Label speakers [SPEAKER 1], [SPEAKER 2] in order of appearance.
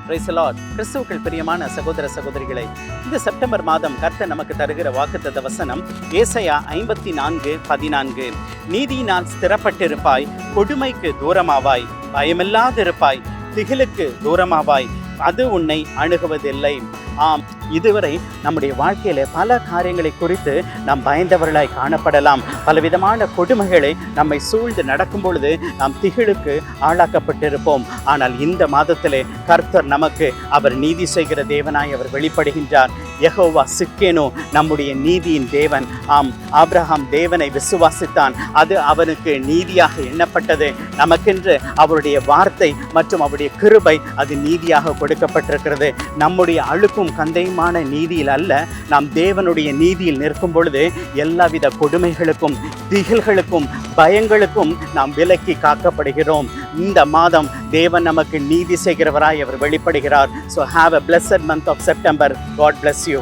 [SPEAKER 1] Praise the Lord. கிறிஸ்துவுக்குள் பிரியமான சகோதர சகோதரிகளை, இந்த செப்டம்பர் மாதம் கர்த்தர் நமக்கு தருகிற வாக்குத்தத்த வசனம் ஏசாயா 54:14. நீதியினால் ஸ்திரப்பட்டிருப்பாய், கொடுமைக்கு தூரமாவாய், பயமில்லாதிருப்பாய், திகிலுக்கு தூரமாவாய், அது உன்னை அணுகுவதில்லை. ஆம், இதுவரை நம்முடைய வாழ்க்கையில பல காரியங்களை குறித்து நாம் பயந்தவர்களாய் காணப்படலாம். பலவிதமான கொடுமைகளை நம்மை சூழ்ந்து நடக்கும் பொழுது நாம் திகிலுக்கு ஆளாக்கப்பட்டிருப்போம். ஆனால் இந்த மாதத்திலே கர்த்தர் நமக்கு அவர் நீதி செய்கிற தேவனாய் அவர் வெளிப்படுகின்றார். யெகோவா சிக்கேனோ நம்முடைய நீதியின் தேவன். ஆம், ஆபிரகாம் தேவனை விசுவாசித்தான், அது அவனுக்கு நீதியாக எண்ணப்பட்டது. நமக்கென்று அவருடைய வார்த்தை மற்றும் அவருடைய கிருபை அது நீதியாக கொடுக்கப்பட்டிருக்கிறது. நம்முடைய அழுக்கும் கந்தையுமான நீதியில் அல்ல, நாம் தேவனுடைய நீதியில் நிற்கும் பொழுது எல்லாவித கொடுமைகளுக்கும் திகில்களுக்கும் பயங்களுக்கும் நாம் விலக்கி காக்கப்படுகிறோம். இந்த மாதம் தேவன் நமக்கு நீதி செய்கிறவராய் அவர் வெளிப்படுகிறார். So have a blessed month of September. God bless you.